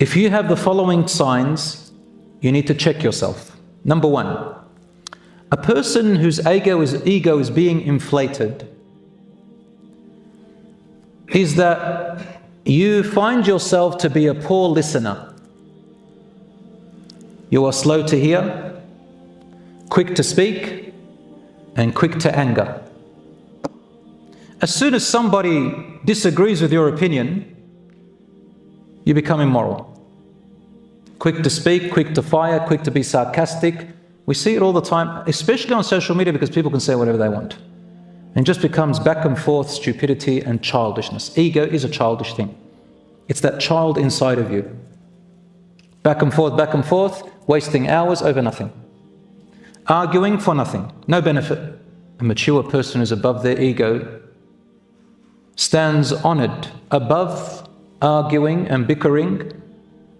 If you have the following signs, you need to check yourself. Number one, a person whose ego is being inflated is that you find yourself to be a poor listener. You are slow to hear, quick to speak, and quick to anger. As soon as somebody disagrees with your opinion, you become immoral. Quick to speak, quick to fire, quick to be sarcastic. We see it all the time, especially on social media, because people can say whatever they want. And just becomes back and forth stupidity and childishness. Ego is a childish thing. It's that child inside of you. Back and forth, wasting hours over nothing. Arguing for nothing, no benefit. A mature person who's above their ego stands honored above arguing and bickering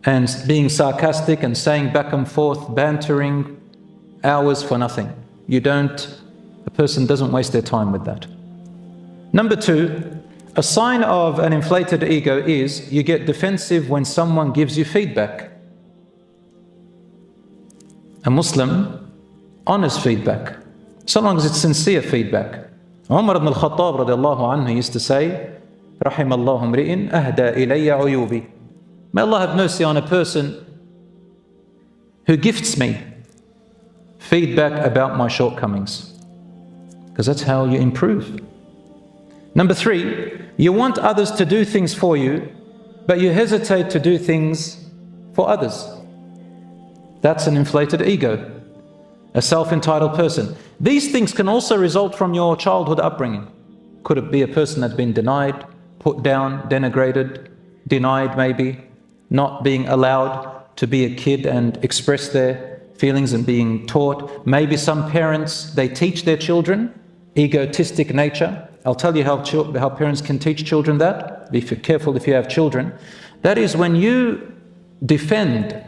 and being sarcastic and saying back and forth, bantering, hours for nothing. A person doesn't waste their time with that. Number two, a sign of an inflated ego is you get defensive when someone gives you feedback. A Muslim honors feedback, so long as it's sincere feedback. Umar ibn al-Khattab radiallahu anhu used to say, رحم الله امرئ أهدى إلي عيوبي. May Allah have mercy on a person who gifts me feedback about my shortcomings, because that's how you improve. Number three, you want others to do things for you, but you hesitate to do things for others. That's an inflated ego, a self-entitled person. These things can also result from your childhood upbringing. Could it be a person that's been denied, put down, denigrated, denied maybe, not being allowed to be a kid and express their feelings and being taught. Maybe some parents, they teach their children egotistic nature. I'll tell you how parents can teach children that. Be careful if you have children. That is when you defend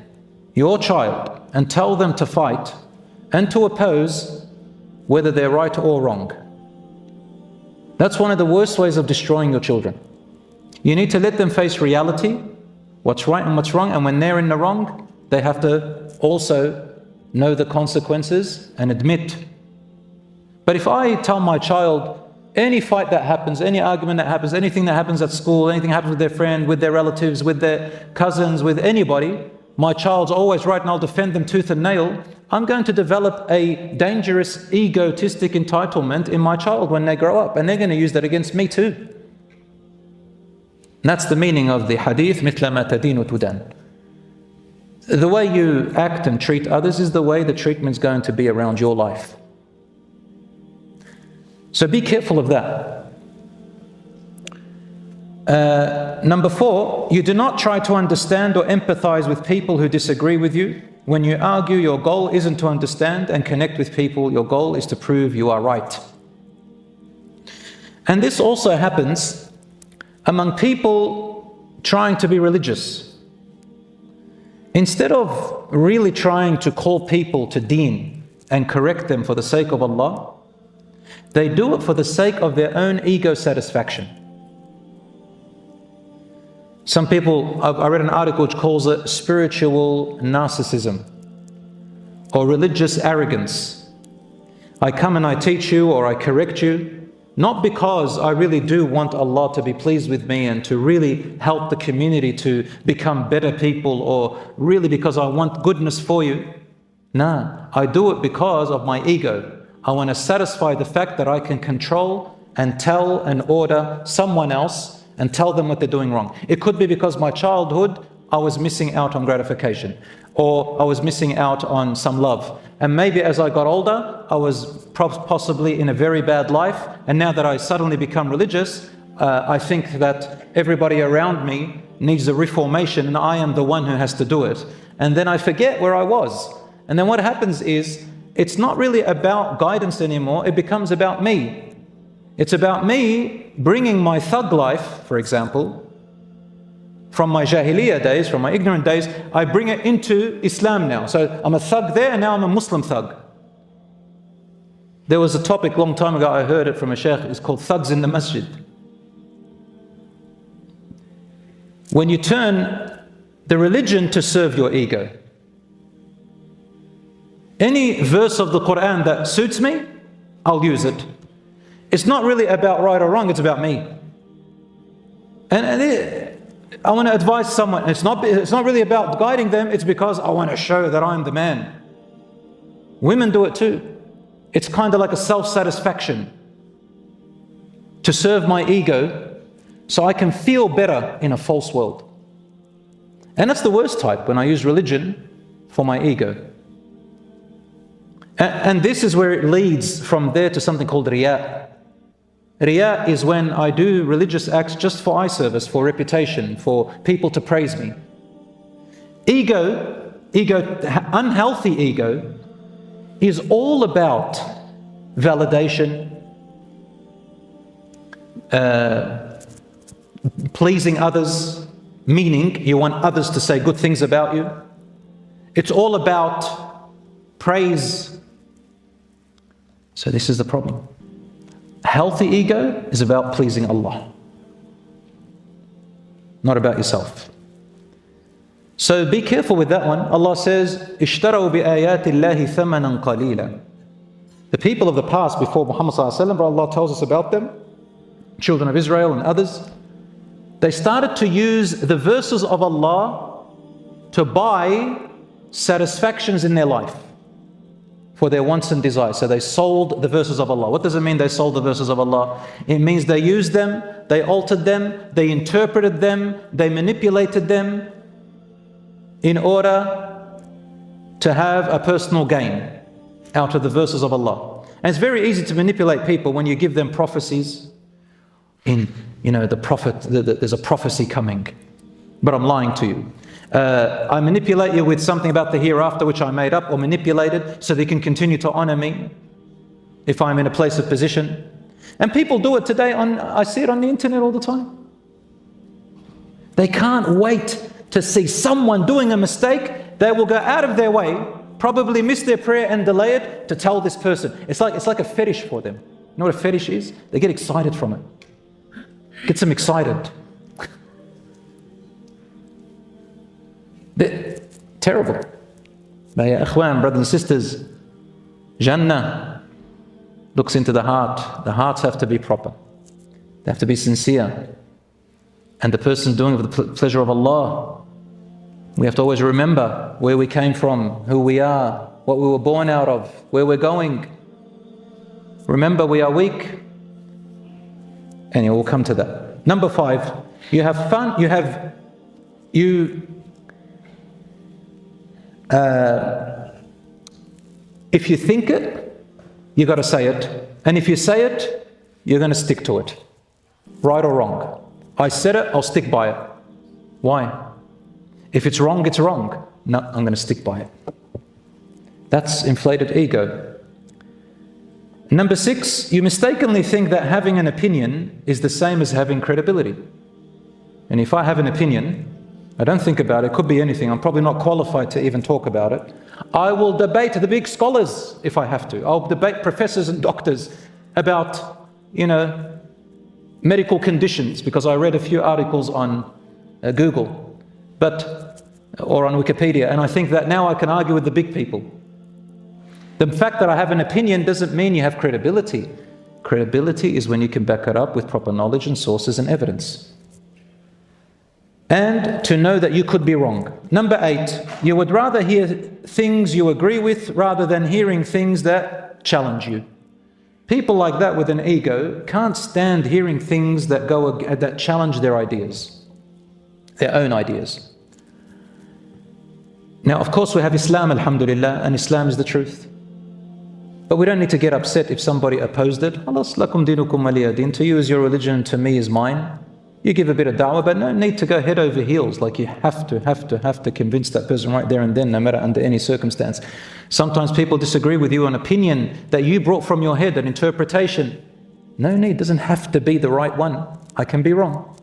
your child and tell them to fight and to oppose whether they're right or wrong. That's one of the worst ways of destroying your children. You need to let them face reality, what's right and what's wrong, and when they're in the wrong, they have to also know the consequences and admit. But if I tell my child, any fight that happens, any argument that happens, anything that happens at school, anything that happens with their friend, with their relatives, with their cousins, with anybody, my child's always right and I'll defend them tooth and nail, I'm going to develop a dangerous egotistic entitlement in my child when they grow up, and they're going to use that against me too. And that's the meaning of the hadith, مثل ما تدين تدان. The way you act and treat others is the way the treatment's going to be around your life. So be careful of that. Number four, you do not try to understand or empathize with people who disagree with you. When you argue, your goal isn't to understand and connect with people. Your goal is to prove you are right. And this also happens among people trying to be religious. Instead of really trying to call people to deen and correct them for the sake of Allah, they do it for the sake of their own ego satisfaction. Some people, I read an article which calls it spiritual narcissism or religious arrogance. I come and I teach you or I correct you, not because I really do want Allah to be pleased with me and to really help the community to become better people, or really because I want goodness for you. No, I do it because of my ego. I want to satisfy the fact that I can control and tell and order someone else and tell them what they're doing wrong. It could be because my childhood, I was missing out on gratification, or I was missing out on some love. And maybe as I got older, I was possibly in a very bad life. And now that I suddenly become religious, I think that everybody around me needs a reformation and I am the one who has to do it. And then I forget where I was. And then what happens is, it's not really about guidance anymore, it becomes about me. It's about me bringing my thug life, for example, from my jahiliyyah days, from my ignorant days, I bring it into Islam now. So I'm a thug there and now I'm a Muslim thug. There was a topic a long time ago, I heard it from a sheikh, it's called thugs in the masjid. When you turn the religion to serve your ego. Any verse of the Quran that suits me, I'll use it. It's not really about right or wrong, it's about me. I want to advise someone. It's not really about guiding them, it's because I want to show that I'm the man. Women do it too. It's kind of like a self-satisfaction to serve my ego so I can feel better in a false world. And that's the worst type, when I use religion for my ego. And this is where it leads from there to something called riya. Riya is when I do religious acts just for eye service, for reputation, for people to praise me. Ego, unhealthy ego, is all about validation, pleasing others, meaning you want others to say good things about you. It's all about praise. So this is the problem. Healthy ego is about pleasing Allah, not about yourself. So be careful with that one. Allah says, "Ishtarau bi-ayati Allahi thamanan qalila." The people of the past before Muhammad sallallahu alaihi wasallam, Allah tells us about them, children of Israel and others, they started to use the verses of Allah to buy satisfactions in their life for their wants and desires. So they sold the verses of Allah. What does it mean they sold the verses of Allah? It means they used them, they altered them, they interpreted them, they manipulated them in order to have a personal gain out of the verses of Allah. And it's very easy to manipulate people when you give them prophecies. There's a prophecy coming, but I'm lying to you. I manipulate you with something about the hereafter which I made up or manipulated so they can continue to honor me if I'm in a place of position. And people do it today. I see it on the internet all the time. They can't wait to see someone doing a mistake. They will go out of their way, probably miss their prayer and delay it to tell this person. It's like a fetish for them. You know what a fetish is? They get excited from it. Gets them excited. They're terrible. But ya ikhwan, brothers and sisters, Jannah looks into the heart. The hearts have to be proper. They have to be sincere. And the person's doing it with the pleasure of Allah. We have to always remember where we came from, who we are, what we were born out of, where we're going. Remember, we are weak. And we'll come to that. Number 5, you have fun, if you think it, you got to say it. And if you say it, you're going to stick to it. Right or wrong. I said it, I'll stick by it. Why? If it's wrong, it's wrong. No, I'm going to stick by it. That's inflated ego. Number 6, you mistakenly think that having an opinion is the same as having credibility. And if I have an opinion, I don't think about it, it could be anything, I'm probably not qualified to even talk about it. I will debate the big scholars if I have to. I'll debate professors and doctors about, medical conditions, because I read a few articles on Google, or on Wikipedia, and I think that now I can argue with the big people. The fact that I have an opinion doesn't mean you have credibility. Credibility is when you can back it up with proper knowledge and sources and evidence. And to know that you could be wrong. Number 8, you would rather hear things you agree with rather than hearing things that challenge you. People like that with an ego can't stand hearing things that challenge their ideas, their own ideas. Now, of course, we have Islam, alhamdulillah, and Islam is the truth. But we don't need to get upset if somebody opposed it. Alas, lakum dinukum waliya din. To you is your religion, to me is mine. You give a bit of da'wah, but no need to go head over heels, like you have to convince that person right there and then, no matter under any circumstance. Sometimes people disagree with you on opinion that you brought from your head, an interpretation. No need, doesn't have to be the right one. I can be wrong.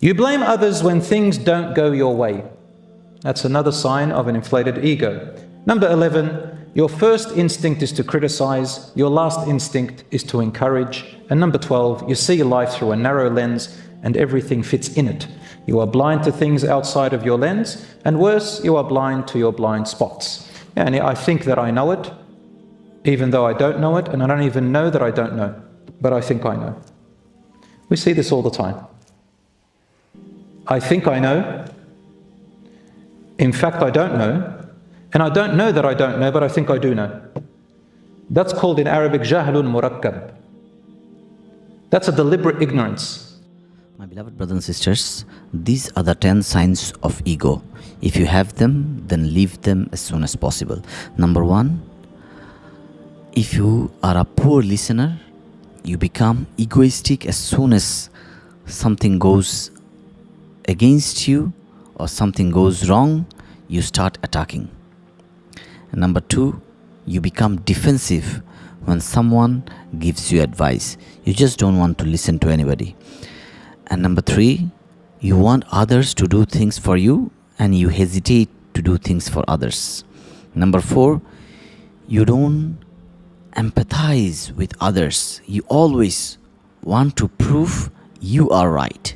You blame others when things don't go your way. That's another sign of an inflated ego. Number 11, your first instinct is to criticize, your last instinct is to encourage. And number 12, you see life through a narrow lens and everything fits in it. You are blind to things outside of your lens, and worse, you are blind to your blind spots. And I think that I know it, even though I don't know it, and I don't even know that I don't know, but I think I know. We see this all the time. I think I know. In fact, I don't know. And I don't know that I don't know, but I think I do know. That's called in Arabic jahlun murakkab. That's a deliberate ignorance. My beloved brothers and sisters, these are the 10 signs of ego. If you have them, then leave them as soon as possible. Number 1, if you are a poor listener, you become egoistic as soon as something goes against you or something goes wrong, you start attacking. And number 2, you become defensive when someone gives you advice. You just don't want to listen to anybody. And number 3, you want others to do things for you and you hesitate to do things for others. Number 4, you don't empathize with others. You always want to prove you are right.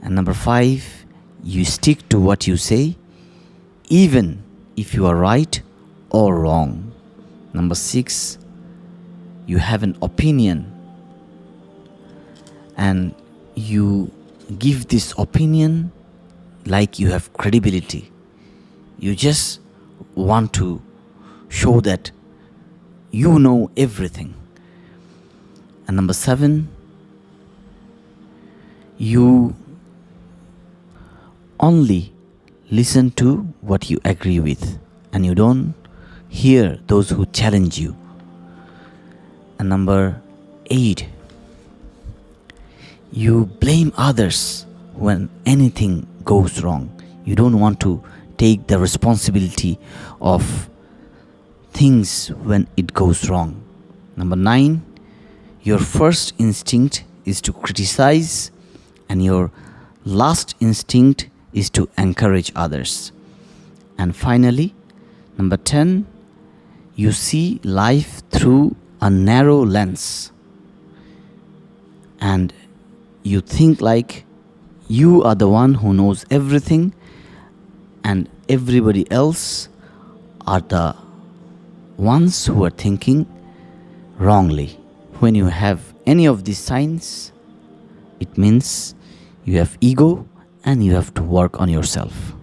And number 5, you stick to what you say, even if you are right or wrong. Number 6, you have an opinion and you give this opinion like you have credibility. You just want to show that you know everything. And number 7, you only listen to what you agree with and you don't hear those who challenge you. And number 8, you blame others when anything goes wrong. You don't want to take the responsibility of things when it goes wrong. Number 9, your first instinct is to criticize and your last instinct is to encourage others. And finally, number 10, you see life through a narrow lens and you think like you are the one who knows everything and everybody else are the ones who are thinking wrongly. When you have any of these signs, it means you have ego and you have to work on yourself.